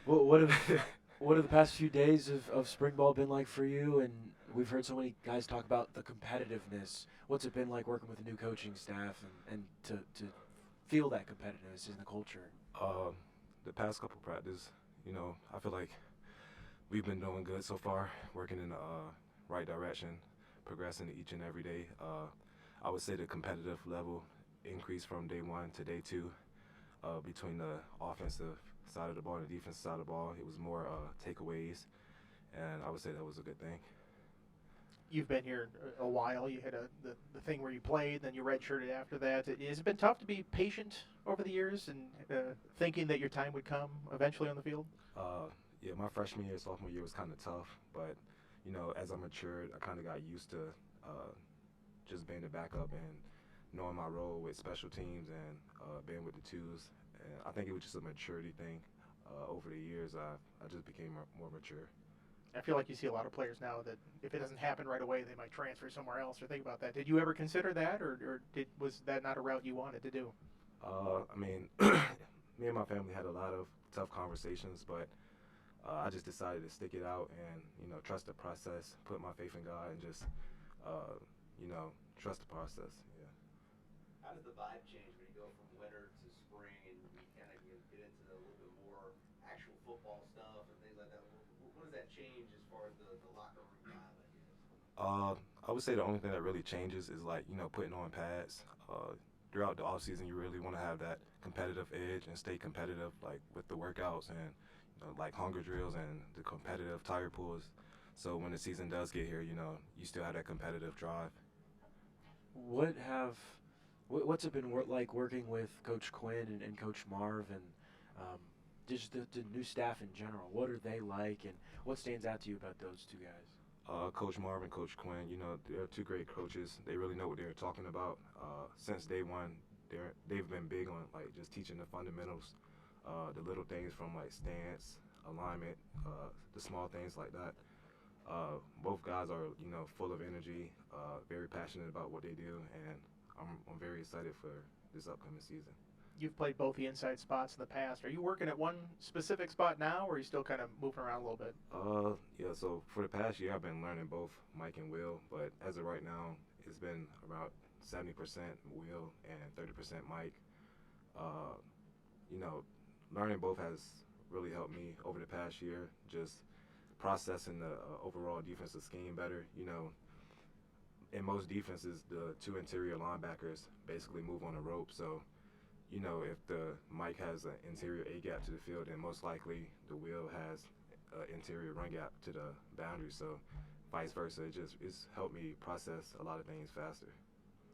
What what have what have the past few days of spring ball been like for you? And we've heard so many guys talk about the competitiveness. What's it been like working with a new coaching staff and to feel that competitiveness in the culture? Uh, the past couple practice, I feel like we've been doing good so far, working in the right direction, progressing each and every day. I would say the competitive level increased from day one to day two. Between the offensive side of the ball and the defensive side of the ball, it was more takeaways, and I would say that was a good thing. You've been here a while. You had the thing where you played, then you redshirted after that. Has it been tough to be patient over the years and thinking that your time would come eventually on the field? Uh, yeah, my freshman year, sophomore year was kind of tough, but as I matured, I kind of got used to uh, just being the backup and knowing my role with special teams and being with the twos. And I think it was just a maturity thing. Over the years, I just became more mature. I feel like you see a lot of players now that if it doesn't happen right away, they might transfer somewhere else or think about that. Did you ever consider that, or was that not a route you wanted to do? I mean, me and my family had a lot of tough conversations, but I just decided to stick it out and trust the process, put my faith in God, and just uh, trust the process. Yeah. How does the vibe change when you go from winter to spring and we kind of get into a little bit more actual football stuff and things like that? What does that change as far as the locker room vibe, I guess? Uh, I would say the only thing that really changes is like putting on pads. Throughout the off season, you really want to have that competitive edge and stay competitive, like with the workouts and like hunger drills and the competitive tire pulls. So when the season does get here, you still have that competitive drive. What have what's it been like working with Coach Quinn and Coach Marv and um, just the new staff in general? What are they like, and what stands out to you about those two guys? Coach Marvin, Coach Quinn, they're two great coaches. They really know what they're talking about. Since day one, they've been big on like just teaching the fundamentals, the little things from like stance, alignment, the small things like that. Both guys are full of energy, very passionate about what they do, and I'm very excited for this upcoming season. You've played both the inside spots in the past. Are you working at one specific spot now, or are you still kind of moving around a little bit? Yeah. So for the past year, I've been learning both Mike and Will, but as of right now, it's been about 70% Will and 30% Mike. Uh, you know, Learning both has really helped me over the past year. Just processing the overall defensive scheme better. In most defenses, the two interior linebackers basically move on a rope. So if the Mike has an interior A gap to the field, then most likely the Will has an interior run gap to the boundary. So vice versa. It's helped me process a lot of things faster.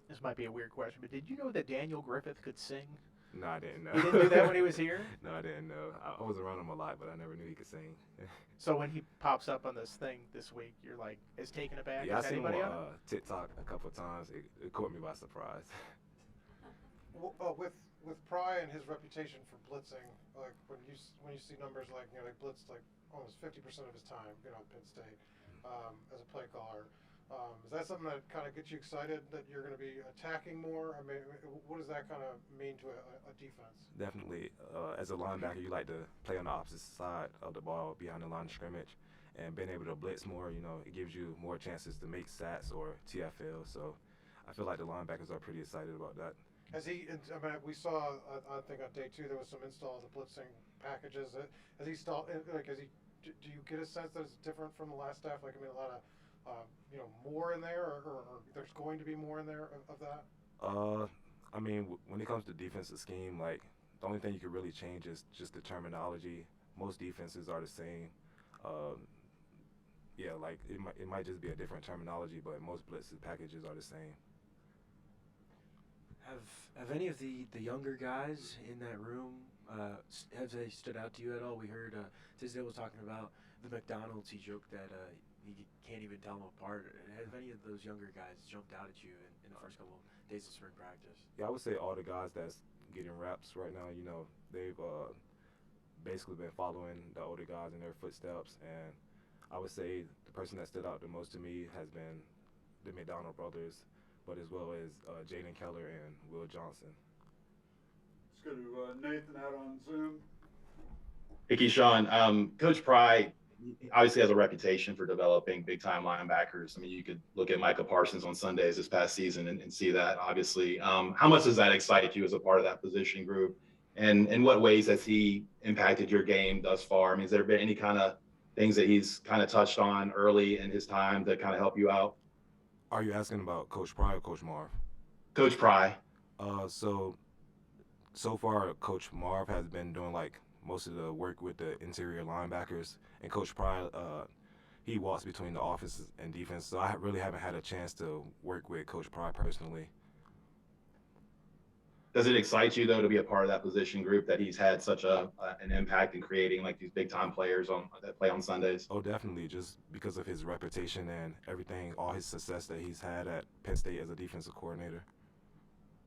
This might be a weird question, but did you know that Daniel Griffith could sing? No, I didn't know. He didn't do that when he was here? No, I didn't know. I was around him a lot, but I never knew he could sing. So when he pops up on this thing this week, you're like as taken aback Yeah, I as seen him anybody on on it? TikTok a couple of times. It caught me by surprise. With Pry and his reputation for blitzing, like when you see numbers like like blitzed like almost 50% of his time, at Penn State as a play caller. Is that something that kind of gets you excited that you're going to be attacking more? I mean, what does that kind of mean to a defense? Definitely, as a linebacker, you like to play on the opposite side of the ball, behind the line of scrimmage, and being able to blitz more. It gives you more chances to make sats or TFL. So, I feel like the linebackers are pretty excited about that. Has he? I mean, we saw. I think on day two there was some install of the blitzing packages. Has he installed? Like, has he? Do you get a sense that it's different from the last staff? Like, I mean, a lot of, more in there, or there's going to be more in there of that. Uh, I mean, when it comes to defensive scheme, like the only thing you can really change is just the terminology. Most defenses are the same. Um, yeah, like it might just be a different terminology, but most blitz packages are the same. Have have any of the younger guys in that room have they stood out to you at all? We heard Tisdale was talking about the McDonald's. He joked that he can't even tell them apart. Have any of those younger guys jumped out at you in the first couple of days of spring practice? Yeah, I would say all the guys that's getting reps right now, they've basically been following the older guys in their footsteps, and I would say the person that stood out the most to me has been the McDonald brothers, but as well as Jaden Keller and Will Johnson. Let's go to Nathan out on Zoom. Hey, Keshon, Coach Pry obviously has a reputation for developing big time linebackers. I mean, you could look at Micah Parsons on Sundays this past season and see that, obviously. How much does that excite you as a part of that position group? And in what ways has he impacted your game thus far? I mean, has there been any kind of things that he's kind of touched on early in his time to kind of help you out? Are you asking about Coach Pry or Coach Marv? Coach Pry. So far, Coach Marv has been doing like most of the work with the interior linebackers, and Coach Pry, he walks between the offense and defense. So I really haven't had a chance to work with Coach Pry personally. Does it excite you though to be a part of that position group that he's had such an impact in creating like these big time players on that play on Sundays? Oh, definitely, just because of his reputation and everything, all his success that he's had at Penn State as a defensive coordinator.